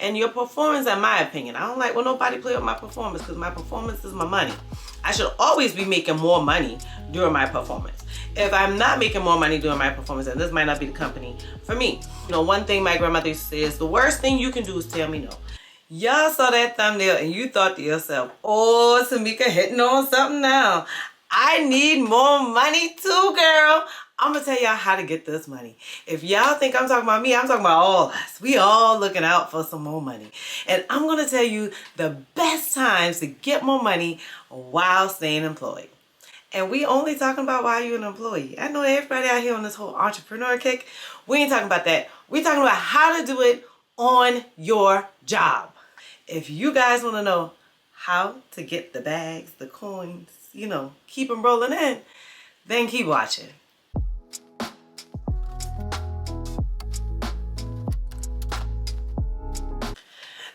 and your performance, in my opinion. I don't like when nobody play with my performance because my performance is my money. I should always be making more money during my performance. If I'm not making more money during my performance, then this might not be the company for me. You know, one thing my grandmother used to say is the worst thing you can do is tell me no. Y'all saw that thumbnail and you thought to yourself, oh, Timeka hitting on something now. I need more money too, girl. I'm gonna tell y'all how to get this money. If y'all think I'm talking about me, I'm talking about all us. We all looking out for some more money. And I'm gonna tell you the best times to get more money while staying employed. And we only talking about while you're an employee. I know everybody out here on this whole entrepreneur kick. We ain't talking about that. We're talking about how to do it on your job. If you guys want to know how to get the bags, the coins, you know, keep them rolling in, then keep watching.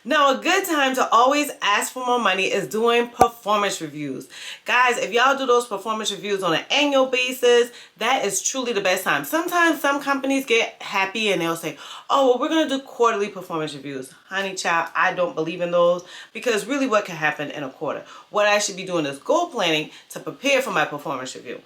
Now, a good time to always ask for more money is doing performance reviews. Guys, if y'all do those performance reviews on an annual basis, that is truly the best time. Sometimes some companies get happy and they'll say, oh, well, we're going to do quarterly performance reviews. Honey child, I don't believe in those because really what can happen in a quarter? What I should be doing is goal planning to prepare for my performance review.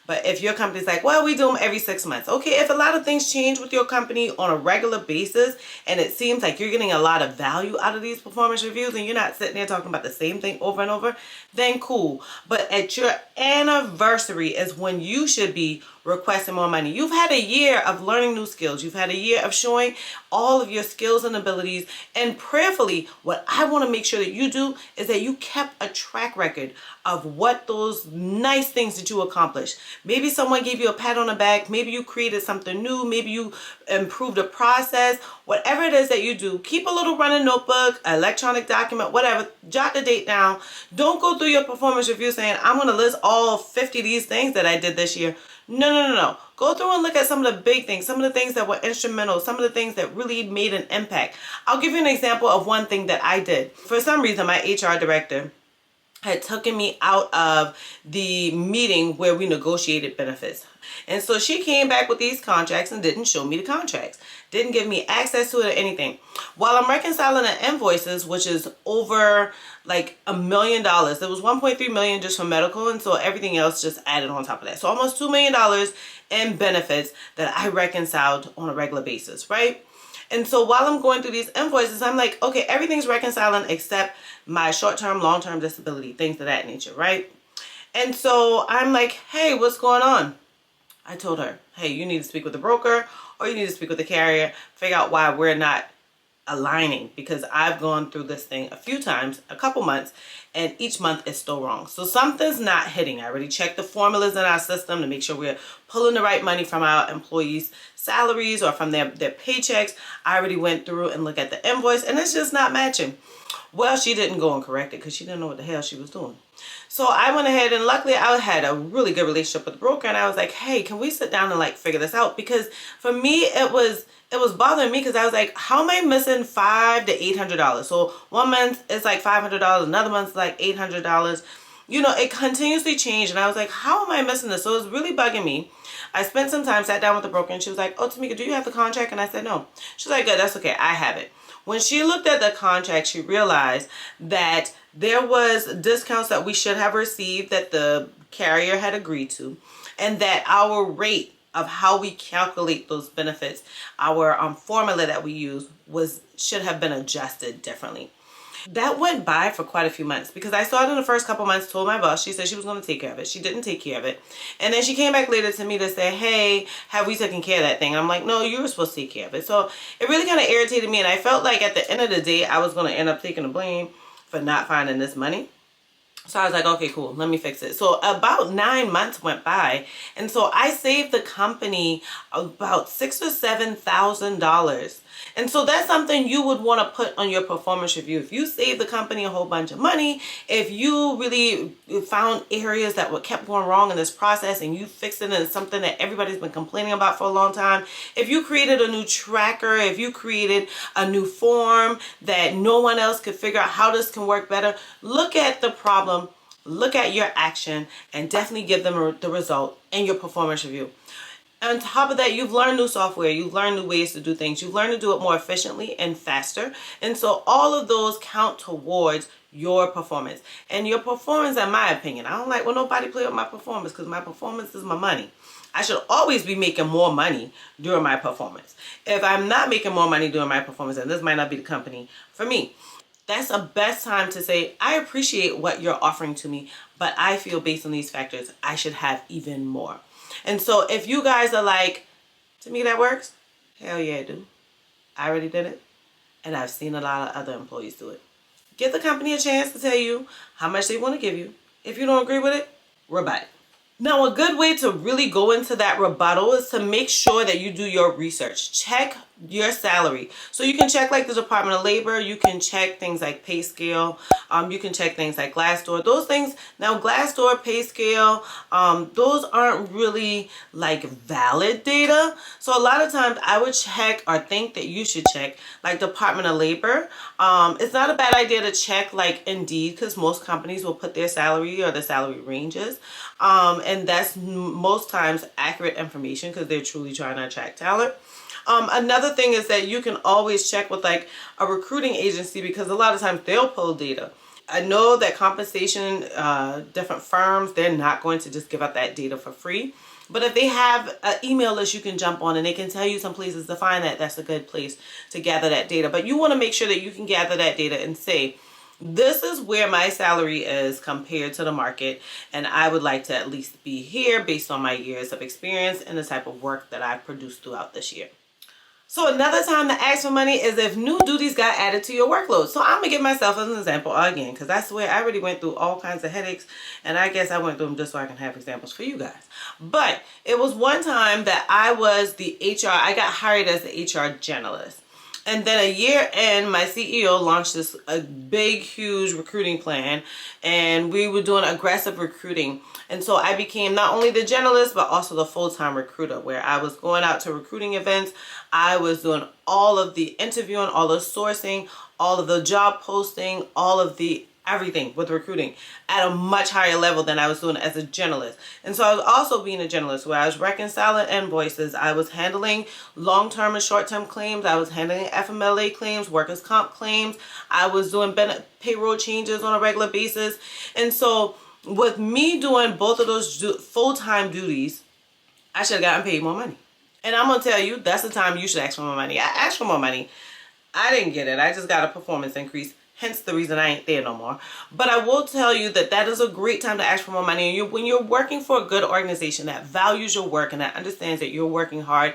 But if your company's like, well, we do them every 6 months. Okay, if a lot of things change with your company on a regular basis and it seems like you're getting a lot of value out of these performance reviews and you're not sitting there talking about the same thing over and over, then cool. But at your anniversary is when you should be requesting more money. You've had a year of learning new skills. You've had a year of showing all of your skills and abilities. And prayerfully, what I want to make sure that you do is that you kept a track record of what those nice things that you accomplished. Maybe someone gave you a pat on the back. Maybe you created something new. Maybe you improved a process. Whatever it is that you do, keep a little running notebook, electronic document, whatever. Jot the date down. Don't go through your performance review saying, I'm going to list all 50 of these things that I did this year. No. Go through and look at some of the big things, some of the things that were instrumental, some of the things that really made an impact. I'll give you an example of one thing that I did. For some reason, my HR director had taken me out of the meeting where we negotiated benefits. And so she came back with these contracts and didn't show me the contracts. Didn't give me access to it or anything. While I'm reconciling the invoices, which is over like $1 million. There was $1.3 million just for medical, and so everything else just added on top of that. So almost $2 million in benefits that I reconciled on a regular basis, right? And so while I'm going through these invoices, I'm like, okay, everything's reconciling except my short-term, long-term disability, things of that nature, right? And so I'm like, hey, what's going on? I told her, hey, you need to speak with the broker or you need to speak with the carrier, figure out why we're not aligning, because I've gone through this thing a few times, a couple months, and each month is still wrong. So something's not hitting. I already checked the formulas in our system to make sure we're pulling the right money from our employees' salaries or from their paychecks. I already went through and looked at the invoice and it's just not matching. Well, she didn't go and correct it because she didn't know what the hell she was doing. So I went ahead and luckily I had a really good relationship with the broker and I was like, hey, can we sit down and like figure this out? Because for me, it was bothering me because I was like, how am I missing $500 to $800? So one month it's like $500, another month's like $800. You know, it continuously changed and I was like, how am I missing this? So it was really bugging me. I spent some time, sat down with the broker and she was like, oh, Timeka, do you have the contract? And I said, no. She's like, good, that's okay, I have it. When she looked at the contract, she realized that there was discounts that we should have received that the carrier had agreed to, and that our rate of how we calculate those benefits, our formula that we use should have been adjusted differently. That went by for quite a few months because I saw it in the first couple months, told my boss, she said she was going to take care of it. She didn't take care of it. And then she came back later to me to say, hey, have we taken care of that thing? And I'm like, no, you were supposed to take care of it. So it really kind of irritated me. And I felt like at the end of the day, I was going to end up taking the blame for not finding this money. So I was like, okay, cool, let me fix it. So about 9 months went by. And so I saved the company about $6,000 or $7,000. And so that's something you would want to put on your performance review. If you save the company a whole bunch of money, if you really found areas that were kept going wrong in this process and you fixed it and something that everybody's been complaining about for a long time, if you created a new tracker, if you created a new form that no one else could figure out how this can work better, look at the problem, look at your action, and definitely give them the result in your performance review. On top of that, you've learned new software, you've learned new ways to do things, you've learned to do it more efficiently and faster. And so all of those count towards your performance. And your performance, in my opinion, I don't like when nobody play with my performance, because my performance is my money. I should always be making more money during my performance. If I'm not making more money during my performance, and this might not be the company for me, that's the best time to say, I appreciate what you're offering to me, but I feel based on these factors, I should have even more. And so if you guys are like, to me that works, hell yeah, I do. I already did it. And I've seen a lot of other employees do it. Give the company a chance to tell you how much they want to give you. If you don't agree with it, rebut it. Now, a good way to really go into that rebuttal is to make sure that you do your research. Check your salary. So you can check like the Department of Labor, you can check things like Pay Scale, you can check things like Glassdoor. Those things, now Glassdoor, Pay Scale, those aren't really like valid data. So a lot of times I would check, or think that you should check, like Department of Labor. It's not a bad idea to check like Indeed, because most companies will put their salary or the salary ranges. And that's most times accurate information, because they're truly trying to attract talent. Another thing is that you can always check with like a recruiting agency, because a lot of times they'll pull data. I know that compensation, different firms, they're not going to just give out that data for free. But if they have an email list you can jump on, and they can tell you some places to find that, that's a good place to gather that data. But you want to make sure that you can gather that data and say, this is where my salary is compared to the market, and I would like to at least be here based on my years of experience and the type of work that I've produced throughout this year. So another time to ask for money is if new duties got added to your workload. So I'm going to give myself as an example again, because that's where I already went through all kinds of headaches, and I guess I went through them just so I can have examples for you guys. But it was one time that I was I got hired as the HR Generalist. And then a year in, my CEO launched a big, huge recruiting plan, and we were doing aggressive recruiting. And so I became not only the generalist, but also the full-time recruiter, where I was going out to recruiting events. I was doing all of the interviewing, all the sourcing, all of the job posting, all of the everything with recruiting at a much higher level than I was doing as a generalist. And so I was also being a generalist, where I was reconciling invoices, I was handling long-term and short-term claims, I was handling FMLA claims, workers' comp claims, I was doing payroll changes on a regular basis. And so with me doing both of those full-time duties, I should have gotten paid more money. And I'm going to tell you, that's the time you should ask for more money. I asked for more money. I didn't get it. I just got a performance increase. Hence the reason I ain't there no more. But I will tell you that that is a great time to ask for more money. And when you're working for a good organization that values your work and that understands that you're working hard,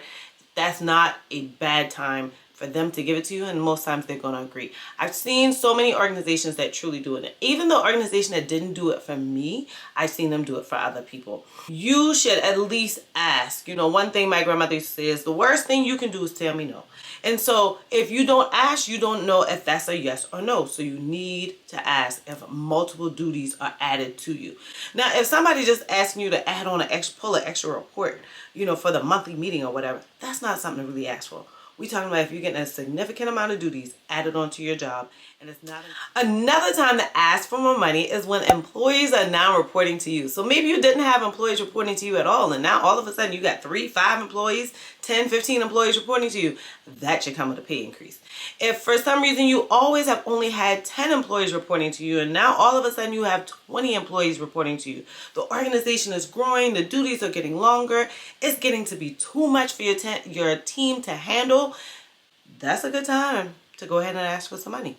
that's not a bad time for them to give it to you. And most times they're going to agree. I've seen so many organizations that truly do it. Even the organization that didn't do it for me, I've seen them do it for other people. You should at least ask. You know, one thing my grandmother used to say is, the worst thing you can do is tell me no. And so if you don't ask, you don't know if that's a yes or no. So you need to ask if multiple duties are added to you. Now, if somebody just asking you to add on pull an extra report, you know, for the monthly meeting or whatever, that's not something to really ask for. We're talking about if you're getting a significant amount of duties added onto your job, and it's not. Another time to ask for more money is when employees are now reporting to you. So maybe you didn't have employees reporting to you at all, and now all of a sudden you got 3, 5 employees, 10, 15 employees reporting to you. That should come with a pay increase. If for some reason you always have only had 10 employees reporting to you, and now all of a sudden you have 20 employees reporting to you, the organization is growing, the duties are getting longer, it's getting to be too much for your team to handle, that's a good time to go ahead and ask for some money.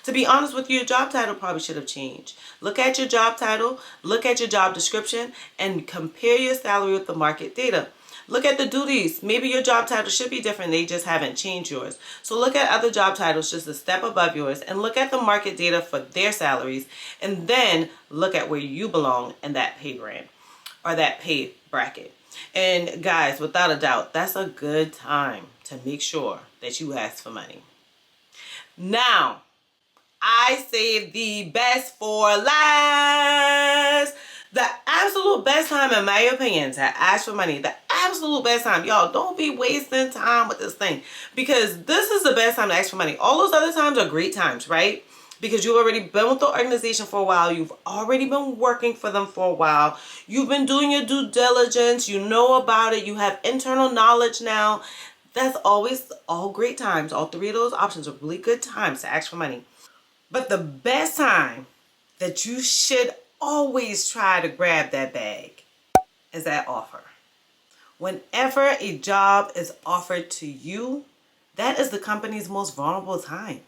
To be honest with you, your job title probably should have changed. Look at your job title, look at your job description, and compare your salary with the market data. Look at the duties. Maybe your job title should be different. They just haven't changed yours. So look at other job titles just a step above yours, and look at the market data for their salaries, and then look at where you belong in that pay brand or that pay bracket. And guys, without a doubt, that's a good time to make sure that you ask for money. Now, I saved the best for last. The absolute best time, in my opinion, to ask for money. The absolute best time. Y'all, don't be wasting time with this thing, because this is the best time to ask for money. All those other times are great times, right? because you've already been with the organization for a while. You've already been working for them for a while. You've been doing your due diligence. You know about it. You have internal knowledge now. That's always all great times. All three of those options are really good times to ask for money. But the best time that you should always try to grab that bag is that offer. Whenever a job is offered to you, that is the company's most vulnerable time.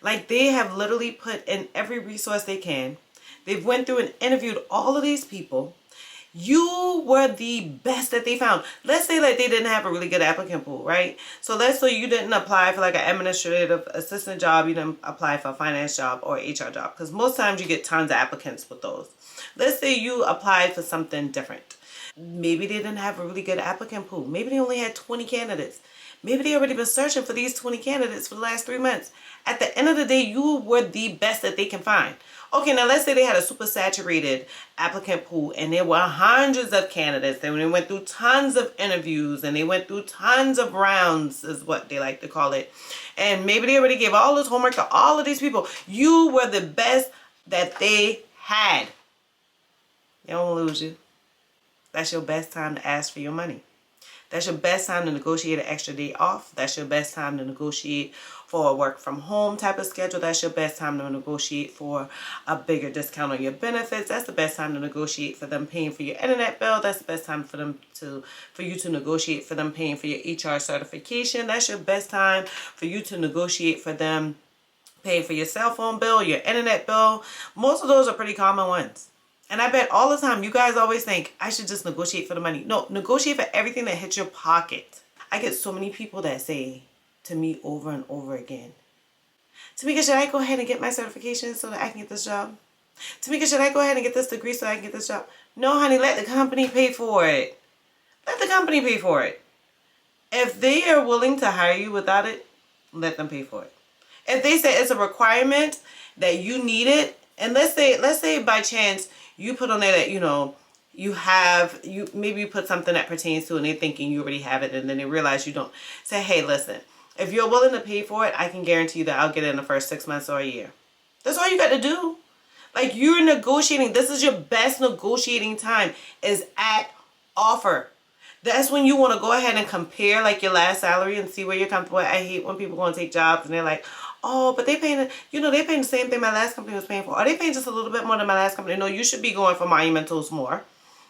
Like, they have literally put in every resource they can. They've went through and interviewed all of these people. You were the best that they found. Let's say like they didn't have a really good applicant pool, right? So let's say you didn't apply for like an administrative assistant job. You didn't apply for a finance job or HR job, because most times you get tons of applicants with those. Let's say you applied for something different. Maybe they didn't have a really good applicant pool. Maybe they only had 20 candidates. Maybe they already been searching for these 20 candidates for the last 3 months. At the end of the day, you were the best that they can find. Okay, now let's say they had a super saturated applicant pool and there were hundreds of candidates and they went through tons of interviews and they went through tons of rounds, is what they like to call it. And maybe they already gave all this homework to all of these people. You were the best that they had. They don't lose you. That's your best time to ask for your money. That's your best time to negotiate an extra day off. That's your best time to negotiate for a work from home type of schedule. That's your best time to negotiate for a bigger discount on your benefits. That's the best time to negotiate for them paying for your internet bill. That's the best time for you to negotiate for them paying for your HR certification. That's your best time for you to negotiate for them paying for your cell phone bill, your internet bill. Most of those are pretty common ones. And I bet all the time you guys always think, I should just negotiate for the money. No, negotiate for everything that hits your pocket. I get so many people that say to me over and over again, Timeka, should I go ahead and get my certification so that I can get this job? Timeka, should I go ahead and get this degree so I can get this job? No, honey, let the company pay for it. Let the company pay for it. If they are willing to hire you without it, let them pay for it. If they say it's a requirement that you need it, and let's say by chance you put on there that, maybe you put something that pertains to it and they're thinking you already have it and then they realize you don't. Say, hey, listen, if you're willing to pay for it, I can guarantee you that I'll get it in the first 6 months or a year. That's all you got to do. Like, you're negotiating. This is your best negotiating time, is at offer. That's when you want to go ahead and compare like your last salary and see where you're comfortable at. I hate when people go and take jobs and they're like, oh, but they're paying the same thing my last company was paying for. Are they paying just a little bit more than my last company? No, you should be going for monumentals more.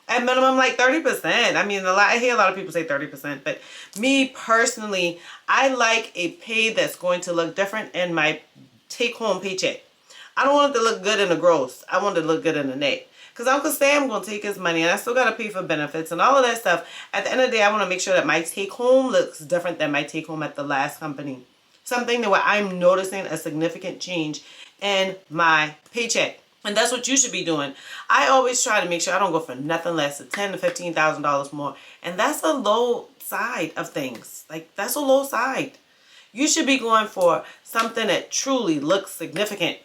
At minimum, like 30%. I mean, I hear a lot of people say 30%, but me personally, I like a pay that's going to look different in my take-home paycheck. I don't want it to look good in the gross. I want it to look good in the net. Because Uncle Sam going to take his money and I still got to pay for benefits and all of that stuff. At the end of the day, I want to make sure that my take-home looks different than my take-home at the last company. Something that where I'm noticing a significant change in my paycheck. And that's what you should be doing. I always try to make sure I don't go for nothing less than $10,000 to $15,000 more. And that's a low side of things. Like, that's a low side. You should be going for something that truly looks significant.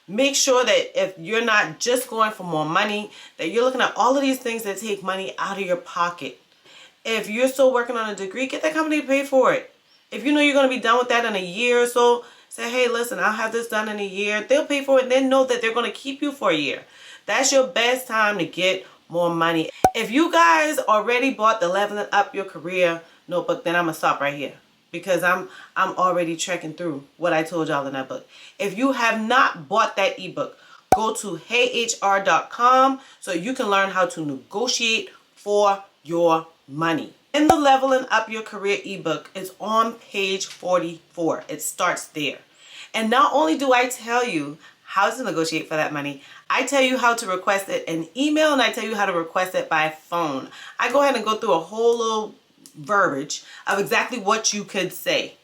Make sure that if you're not just going for more money, that you're looking at all of these things that take money out of your pocket. If you're still working on a degree, get that company to pay for it. If you know you're going to be done with that in a year or so, say, hey, listen, I'll have this done in a year. They'll pay for it and then know that they're going to keep you for a year. That's your best time to get more money. If you guys already bought the Leveling Up Your Career notebook, then I'm going to stop right here. Because I'm already trekking through what I told y'all in that book. If you have not bought that ebook, go to heyhr.com so you can learn how to negotiate for your money. In the Leveling Up Your Career ebook, it's on page 44. It starts there. And not only do I tell you how to negotiate for that money, I tell you how to request it in email and I tell you how to request it by phone. I go ahead and go through a whole little verbiage of exactly what you could say.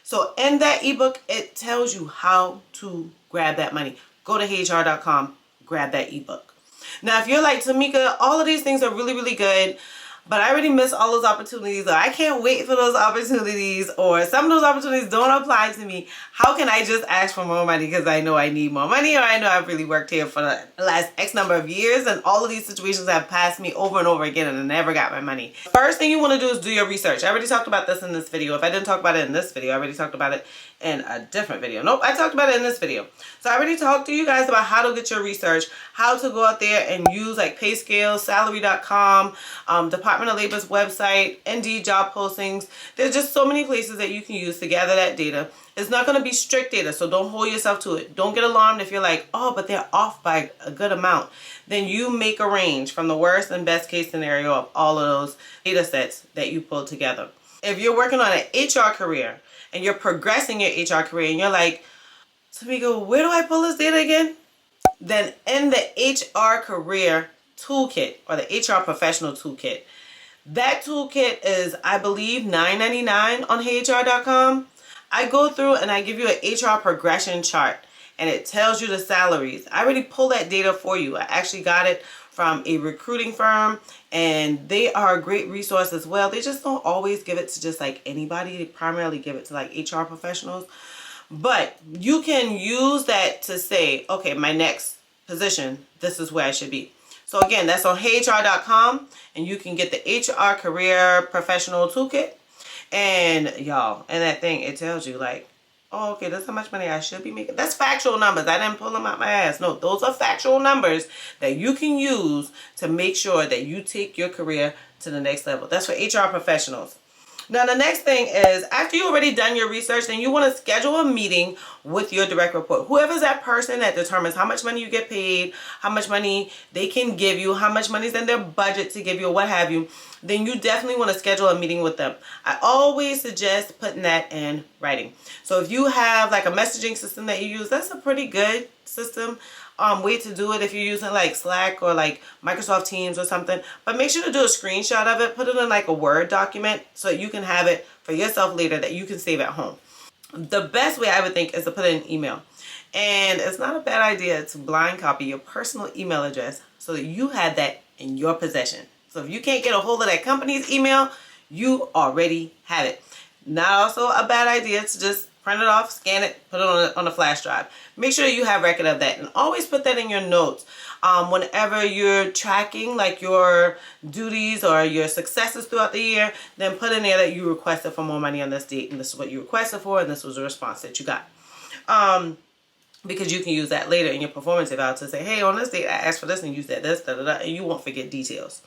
So in that ebook, it tells you how to grab that money. Go to HR.com, grab that ebook. Now, if you're like, Timeka, all of these things are really, really good, but I already missed all those opportunities, or I can't wait for those opportunities, or some of those opportunities don't apply to me. How can I just ask for more money because I know I need more money, or I know I've really worked here for the last X number of years and all of these situations have passed me over and over again and I never got my money? First thing you want to do is do your research. I already talked about this in this video. If I didn't talk about it in this video, I already talked about it in a different video. Nope, I talked about it in this video. So I already talked to you guys about how to get your research, how to go out there and use like pay scales, salary.com, Department of Labor's website, Indeed job postings. There's just so many places that you can use to gather that data. It's not going to be strict data, so don't hold yourself to it. Don't get alarmed if you're like, oh, but they're off by a good amount. Then you make a range from the worst and best case scenario of all of those data sets that you pull together. If you're working on an HR career and you're progressing your HR career and you're like, Timeka, where do I pull this data again? Then in the HR career toolkit or the HR professional toolkit, that toolkit is, I believe, $9.99 on HeyHR.com. I go through and I give you an HR progression chart and it tells you the salaries. I already pulled that data for you. I actually got it from a recruiting firm and they are a great resource as well. They just don't always give it to just like anybody. They primarily give it to like HR professionals. But you can use that to say, okay, my next position, this is where I should be. So again, that's on HeyHR.com and you can get the HR career professional toolkit. And y'all, in that thing, it tells you like, oh, okay, that's how much money I should be making. That's factual numbers. I didn't pull them out my ass. No, those are factual numbers that you can use to make sure that you take your career to the next level. That's for HR professionals. Now, the next thing is, after you already done your research, then you want to schedule a meeting with your direct report. Whoever's that person that determines how much money you get paid, how much money they can give you, how much money is in their budget to give you, or what have you, then you definitely want to schedule a meeting with them. I always suggest putting that in writing. So if you have like a messaging system that you use, that's a pretty good system. Way to do it if you're using like Slack or like Microsoft Teams or something. But make sure to do a screenshot of it, put it in like a Word document so you can have it for yourself later that you can save at home. The best way I would think is to put it in email. And it's not a bad idea to blind copy your personal email address so that you have that in your possession. So if you can't get a hold of that company's email, you already have it. Not also a bad idea to just print it off, scan it, put it on a flash drive. Make sure you have record of that and always put that in your notes. Whenever you're tracking like your duties or your successes throughout the year, then put in there that you requested for more money on this date and this is what you requested for and this was the response that you got. Because you can use that later in your performance eval to say, hey, on this date I asked for this and you said this, and you won't forget details.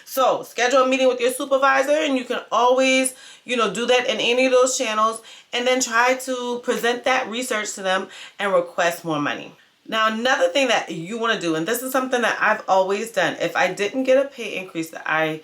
So schedule a meeting with your supervisor and you can always, do that in any of those channels and then try to present that research to them and request more money. Now, another thing that you want to do, and this is something that I've always done, if I didn't get a pay increase that I,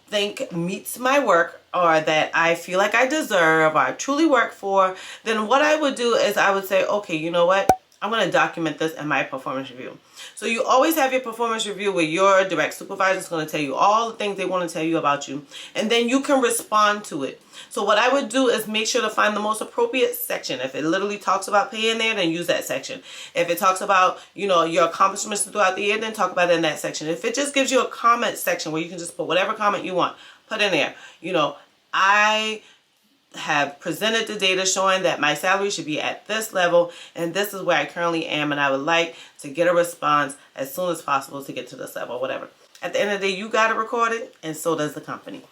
think meets my work or that I feel like I deserve or I truly work for, then what I would do is I would say, okay, you know what? I'm going to document this in my performance review. So you always have your performance review where your direct supervisor is going to tell you all the things they want to tell you about you. And then you can respond to it. So what I would do is make sure to find the most appropriate section. If it literally talks about pay in there, then use that section. If it talks about, your accomplishments throughout the year, then talk about it in that section. If it just gives you a comment section where you can just put whatever comment you want, put in there. I have presented the data showing that my salary should be at this level and this is where I currently am and I would like to get a response as soon as possible to get to this level, whatever. At the end of the day, you got to record it and so does the company.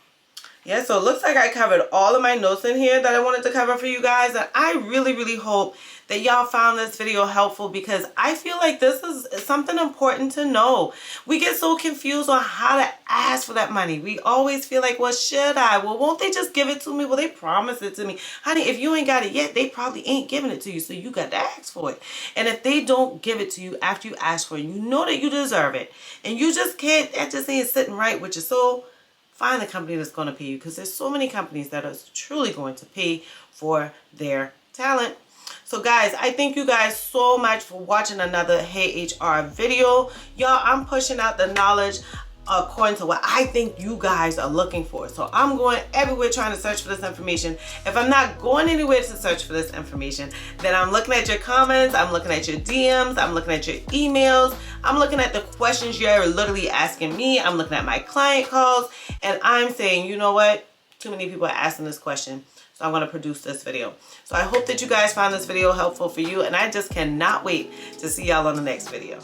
Yeah, so it looks like I covered all of my notes in here that I wanted to cover for you guys. And I really, really hope that y'all found this video helpful because I feel like this is something important to know. We get so confused on how to ask for that money. We always feel like, well, should I? Well, won't they just give it to me? Well, they promise it to me. Honey, if you ain't got it yet, they probably ain't giving it to you. So you got to ask for it. And if they don't give it to you after you ask for it, you know that you deserve it. And you just can't, that just ain't sitting right with your soul. Find the company that's going to pay you because there's so many companies that are truly going to pay for their talent. So guys, I thank you guys so much for watching another Hey HR video. Y'all, I'm pushing out the knowledge according to what I think you guys are looking for. So I'm going everywhere trying to search for this information. If I'm not going anywhere to search for this information, then I'm looking at your comments, I'm looking at your DMs, I'm looking at your emails, I'm looking at the questions you're literally asking me, I'm looking at my client calls, and I'm saying, you know what? Too many people are asking this question. So I'm going to produce this video. So I hope that you guys found this video helpful for you, and I just cannot wait to see y'all on the next video.